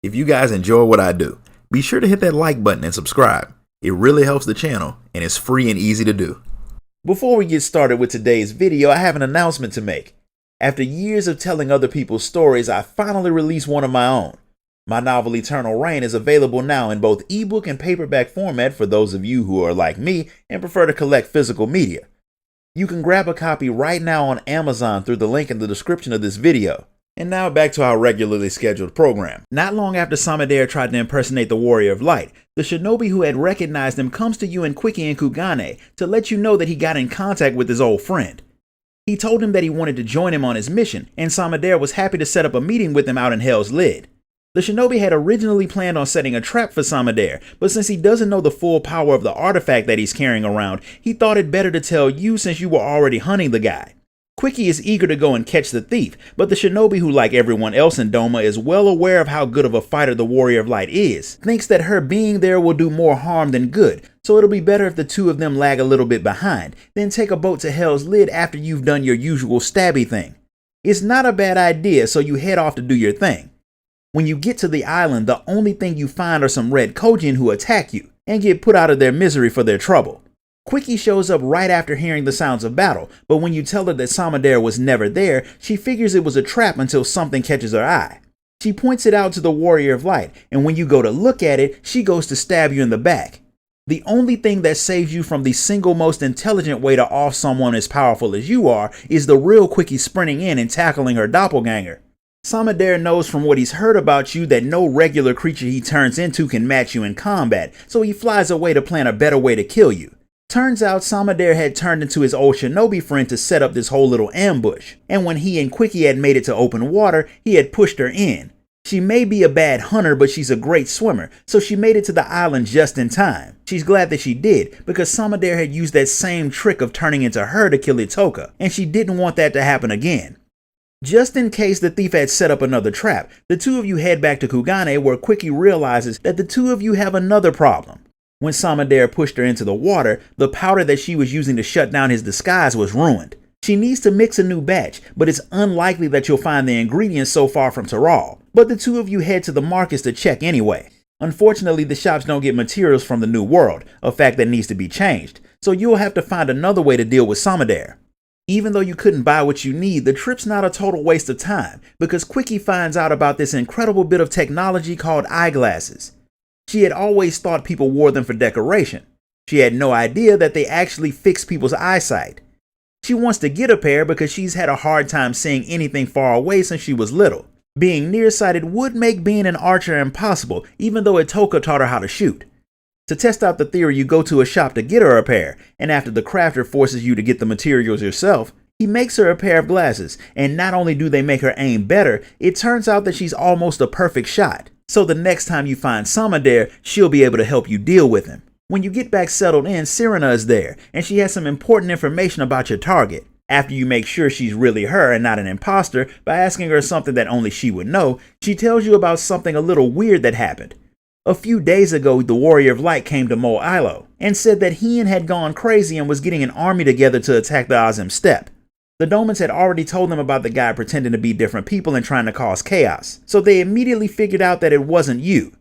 If you guys enjoy what I do, be sure to hit that like button and subscribe. It really helps the channel and it's free and easy to do. Before we get started with today's video, I have an announcement to make. After years of telling other people's stories, I finally released one of my own. My novel Eternal Reign is available now in both ebook and paperback format for those of you who are like me and prefer to collect physical media. You can grab a copy right now on Amazon through the link in the description of this video. And now back to our regularly scheduled program. Not long after Samadare tried to impersonate the Warrior of Light, the shinobi who had recognized him comes to you in Quickie and Kugane to let you know that he got in contact with his old friend. He told him that he wanted to join him on his mission, and Samadare was happy to set up a meeting with him out in Hell's Lid. The shinobi had originally planned on setting a trap for Samadare, but since he doesn't know the full power of the artifact that he's carrying around, he thought it better to tell you since you were already hunting the guy. Quickie is eager to go and catch the thief, but the shinobi, who like everyone else in Doma is well aware of how good of a fighter the Warrior of Light is, thinks that her being there will do more harm than good, so it'll be better if the two of them lag a little bit behind, then take a boat to Hell's Lid after you've done your usual stabby thing. It's not a bad idea, so you head off to do your thing. When you get to the island, the only thing you find are some red Kojin who attack you, and get put out of their misery for their trouble. Quickie shows up right after hearing the sounds of battle, but when you tell her that Samadare was never there, she figures it was a trap until something catches her eye. She points it out to the Warrior of Light, and when you go to look at it, she goes to stab you in the back. The only thing that saves you from the single most intelligent way to off someone as powerful as you are is the real Quickie sprinting in and tackling her doppelganger. Samadare knows from what he's heard about you that no regular creature he turns into can match you in combat, so he flies away to plan a better way to kill you. Turns out Samadare had turned into his old shinobi friend to set up this whole little ambush, and when he and Quickie had made it to open water, he had pushed her in. She may be a bad hunter, but she's a great swimmer, so she made it to the island just in time. She's glad that she did, because Samadare had used that same trick of turning into her to kill Itoka, and she didn't want that to happen again. Just in case the thief had set up another trap, the two of you head back to Kugane, where Quickie realizes that the two of you have another problem. When Samadare pushed her into the water, the powder that she was using to shut down his disguise was ruined. She needs to mix a new batch, but it's unlikely that you'll find the ingredients so far from Taral. But the two of you head to the markets to check anyway. Unfortunately, the shops don't get materials from the New World, a fact that needs to be changed, so you'll have to find another way to deal with Samadare. Even though you couldn't buy what you need, the trip's not a total waste of time, because Quickie finds out about this incredible bit of technology called eyeglasses. She had always thought people wore them for decoration. She had no idea that they actually fix people's eyesight. She wants to get a pair because she's had a hard time seeing anything far away since she was little. Being nearsighted would make being an archer impossible, even though Itoka taught her how to shoot. To test out the theory, you go to a shop to get her a pair, and after the crafter forces you to get the materials yourself, he makes her a pair of glasses, and not only do they make her aim better, it turns out that she's almost a perfect shot. So the next time you find Samadare, she'll be able to help you deal with him. When you get back settled in, Serena is there, and she has some important information about your target. After you make sure she's really her and not an impostor by asking her something that only she would know, she tells you about something a little weird that happened. A few days ago, the Warrior of Light came to Mo Ilo and said that Hien had gone crazy and was getting an army together to attack the Azim Steppe. The Domans had already told them about the guy pretending to be different people and trying to cause chaos, so they immediately figured out that it wasn't you.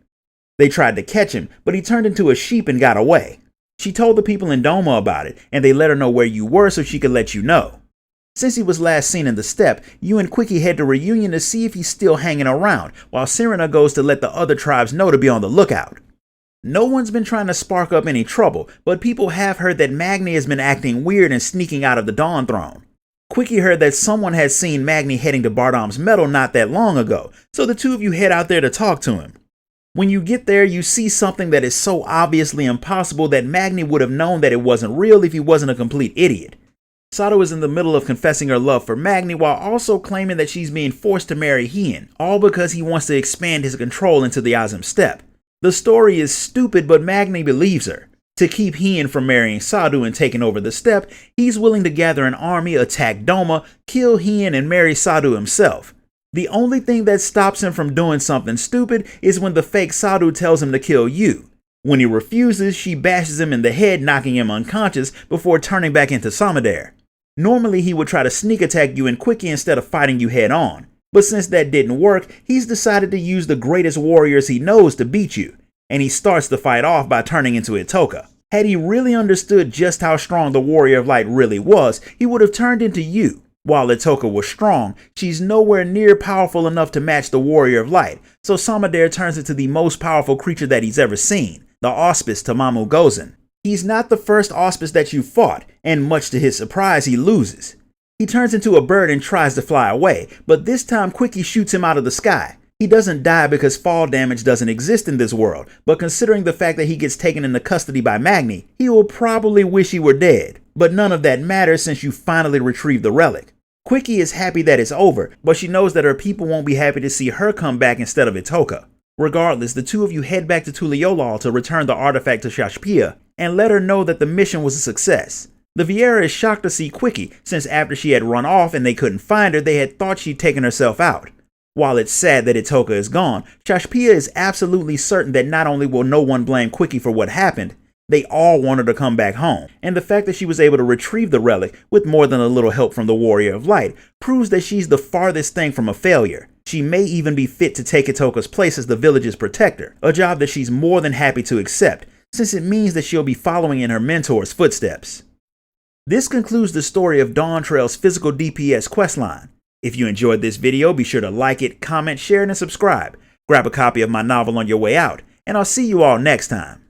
They tried to catch him, but he turned into a sheep and got away. She told the people in Doma about it, and they let her know where you were so she could let you know. Since he was last seen in the steppe, you and Quickie head to Reunion to see if he's still hanging around, while Serena goes to let the other tribes know to be on the lookout. No one's been trying to spark up any trouble, but people have heard that Magni has been acting weird and sneaking out of the Dawn Throne. Quickie heard that someone had seen Magni heading to Bardom's Meadow not that long ago, so the two of you head out there to talk to him. When you get there, you see something that is so obviously impossible that Magni would have known that it wasn't real if he wasn't a complete idiot. Sato is in the middle of confessing her love for Magni while also claiming that she's being forced to marry Hien, all because he wants to expand his control into the Azim Steppe. The story is stupid, but Magni believes her. To keep Hien from marrying Sadu and taking over the steppe, he's willing to gather an army, attack Doma, kill Hien, and marry Sadu himself. The only thing that stops him from doing something stupid is when the fake Sadu tells him to kill you. When he refuses, she bashes him in the head, knocking him unconscious before turning back into Samadare. Normally, he would try to sneak attack you and Quickie instead of fighting you head on. But since that didn't work, he's decided to use the greatest warriors he knows to beat you, and he starts the fight off by turning into Itoka. Had he really understood just how strong the Warrior of Light really was, he would have turned into you. While Itoka was strong, she's nowhere near powerful enough to match the Warrior of Light, so Samadare turns into the most powerful creature that he's ever seen, the Auspice Tamamu Gozen. He's not the first Auspice that you fought, and much to his surprise, he loses. He turns into a bird and tries to fly away, but this time Quickie shoots him out of the sky. He doesn't die because fall damage doesn't exist in this world, but considering the fact that he gets taken into custody by Magni, he will probably wish he were dead. But none of that matters since you finally retrieve the relic. Quickie is happy that it's over, but she knows that her people won't be happy to see her come back instead of Itoka. Regardless, the two of you head back to Tuliyollal to return the artifact to Shashpia and let her know that the mission was a success. The Viera is shocked to see Quickie, since after she had run off and they couldn't find her, they had thought she'd taken herself out. While it's sad that Itoka is gone, Shashpia is absolutely certain that not only will no one blame Quickie for what happened, they all want her to come back home. And the fact that she was able to retrieve the relic with more than a little help from the Warrior of Light proves that she's the farthest thing from a failure. She may even be fit to take Itoka's place as the village's protector, a job that she's more than happy to accept, since it means that she'll be following in her mentor's footsteps. This concludes the story of Dawntrail's physical DPS questline. If you enjoyed this video, be sure to like it, comment, share it, and subscribe. Grab a copy of my novel on your way out, and I'll see you all next time.